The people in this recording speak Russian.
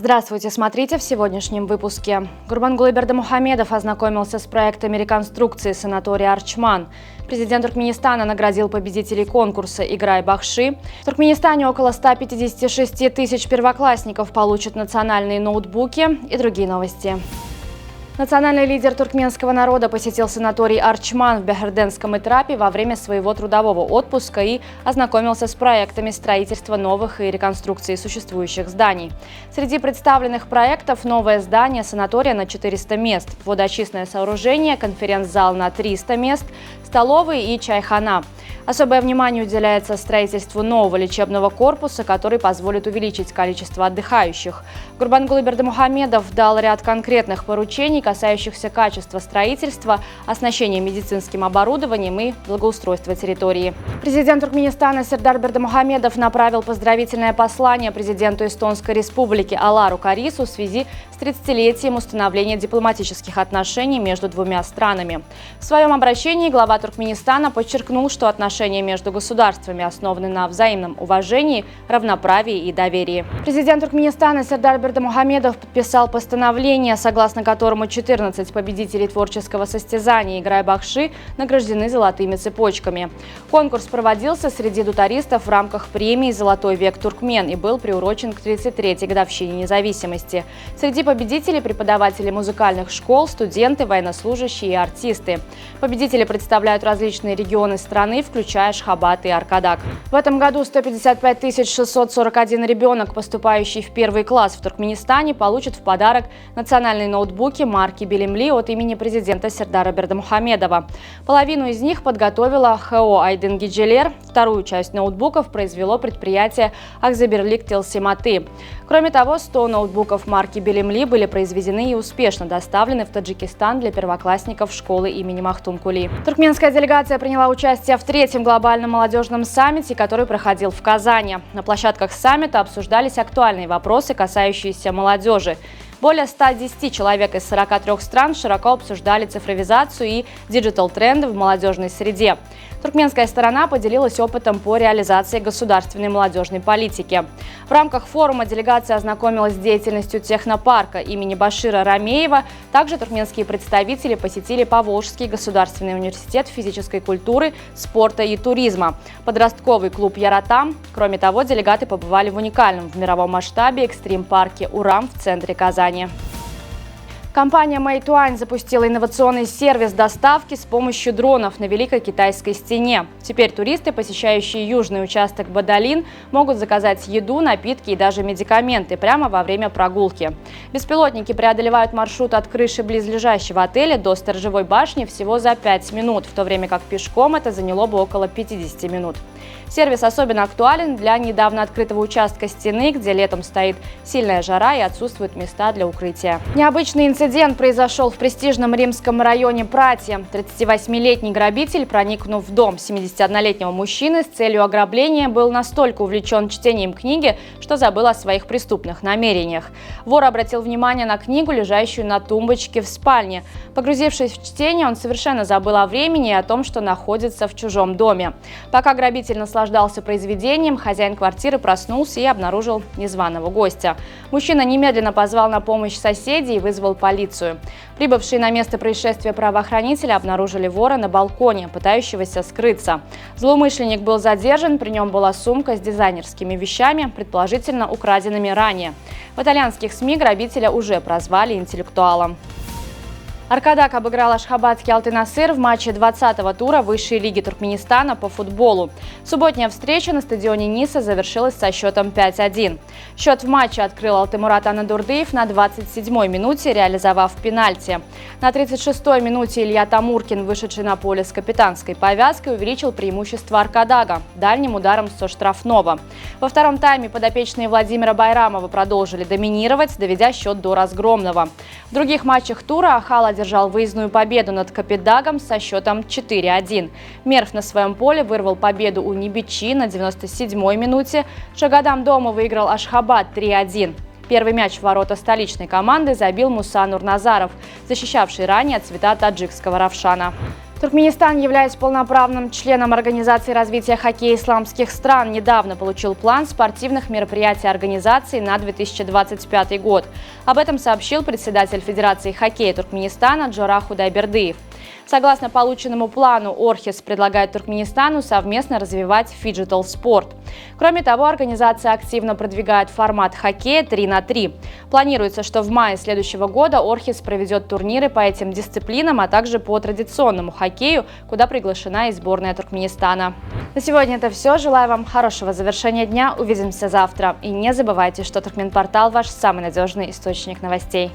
Здравствуйте, смотрите в сегодняшнем выпуске. Гурбангулы Бердымухамедов ознакомился с проектами реконструкции санатория «Арчман». Президент Туркменистана наградил победителей конкурса «Играй Бахши». В Туркменистане около 156 тысяч первоклассников получат национальные ноутбуки и другие новости. Национальный лидер туркменского народа посетил санаторий «Арчман» в Бехерденском Итрапе во время своего трудового отпуска и ознакомился с проектами строительства новых и реконструкции существующих зданий. Среди представленных проектов новое здание санатория на 400 мест, водоочистное сооружение, конференц-зал на 300 мест, столовые и чайхана. Особое внимание уделяется строительству нового лечебного корпуса, который позволит увеличить количество отдыхающих. Гурбангулы Бердымухамедов дал ряд конкретных поручений, касающихся качества строительства, оснащения медицинским оборудованием и благоустройства территории. Президент Туркменистана Сердар Бердымухамедов направил поздравительное послание президенту Эстонской Республики Алару Карису в связи с 30-летием установления дипломатических отношений между двумя странами. В своем обращении глава Туркменистана подчеркнул, что отношения между государствами основаны на взаимном уважении, равноправии и доверии. Президент Туркменистана Сердар Бердымухамедов подписал постановление, согласно которому 14 победителей творческого состязания «Играй Бахши» награждены золотыми цепочками. Конкурс проводился среди дутаристов в рамках премии «Золотой век Туркмен» и был приурочен к 33-й годовщине независимости. Среди победителей преподаватели музыкальных школ, студенты, военнослужащие и артисты. Победители представляют различные регионы страны, включая Ашхабад и Аркадак. В этом году 155 641 ребенок, поступающий в первый класс в Туркменистане, получит в подарок национальные ноутбуки марки Билимли от имени президента Сердара Бердымухамедова. Половину из них подготовила ХО «Айдын Гиджелер». Вторую часть ноутбуков произвело предприятие «Акзабирлик Телсиматы». Кроме того, 100 ноутбуков марки Билимли были произведены и успешно доставлены в Таджикистан для первоклассников школы имени Махтумкули. Туркменская делегация приняла участие в третьем глобальном молодежном саммите, который проходил в Казани. На площадках саммита обсуждались актуальные вопросы, касающиеся молодежи. Более 110 человек из 43 стран широко обсуждали цифровизацию и диджитал-тренды в молодежной среде. Туркменская сторона поделилась опытом по реализации государственной молодежной политики. В рамках форума делегация ознакомилась с деятельностью технопарка имени Башира Рамеева. Также туркменские представители посетили Поволжский государственный университет физической культуры, спорта и туризма, подростковый клуб «Яратам». Кроме того, делегаты побывали в уникальном в мировом масштабе экстрим-парке «Урам» в центре Казани. Компания Meituan запустила инновационный сервис доставки с помощью дронов на Великой Китайской стене. Теперь туристы, посещающие южный участок Бадалин, могут заказать еду, напитки и даже медикаменты прямо во время прогулки. Беспилотники преодолевают маршрут от крыши близлежащего отеля до сторожевой башни всего за 5 минут, в то время как пешком это заняло бы около 50 минут. Сервис особенно актуален для недавно открытого участка стены, где летом стоит сильная жара и отсутствуют места для укрытия. Необычный инцидент произошел в престижном римском районе Пратье. 38-летний грабитель, проникнув в дом 71-летнего мужчины с целью ограбления, был настолько увлечен чтением книги, что забыл о своих преступных намерениях. Вор обратил внимание на книгу, лежащую на тумбочке в спальне. Погрузившись в чтение, он совершенно забыл о времени и о том, что находится в чужом доме. Пока грабитель наслаждался произведением, хозяин квартиры проснулся и обнаружил незваного гостя. Мужчина немедленно позвал на помощь соседей и вызвал полицию. Прибывшие на место происшествия правоохранители обнаружили вора на балконе, пытающегося скрыться. Злоумышленник был задержан, при нем была сумка с дизайнерскими вещами, предположительно украденными ранее. В итальянских СМИ грабителя уже прозвали интеллектуалом. Аркадак обыграл ашхабадский Алтынасыр в матче 20-го тура высшей лиги Туркменистана по футболу. Субботняя встреча на стадионе Ниса завершилась со счетом 5-1. Счет в матче открыл Алтымурат Анадурдыев на 27-й минуте, реализовав пенальти. На 36-й минуте Илья Тамуркин, вышедший на поле с капитанской повязкой, увеличил преимущество Аркадага дальним ударом со штрафного. Во втором тайме подопечные Владимира Байрамова продолжили доминировать, доведя счет до разгромного. В других матчах тура Ахал одержал выездную победу над Капитдагом со счетом 4-1. Мерв на своем поле вырвал победу у Нибичи на 97-й минуте. Шагадам дома выиграл Ашхабад 3-1. Первый мяч в ворота столичной команды забил Муса Нурназаров, защищавший ранее цвета таджикского Равшана. Туркменистан, являясь полноправным членом Организации развития хоккея исламских стран, недавно получил план спортивных мероприятий организации на 2025 год. Об этом сообщил председатель Федерации хоккея Туркменистана Джора Худайбердиев. Согласно полученному плану, Орхис предлагает Туркменистану совместно развивать фиджитал-спорт. Кроме того, организация активно продвигает формат хоккея 3 на 3. Планируется, что в мае следующего года Орхис проведет турниры по этим дисциплинам, а также по традиционному хоккею, куда приглашена и сборная Туркменистана. На сегодня это все. Желаю вам хорошего завершения дня. Увидимся завтра. И не забывайте, что Туркменпортал – ваш самый надежный источник новостей.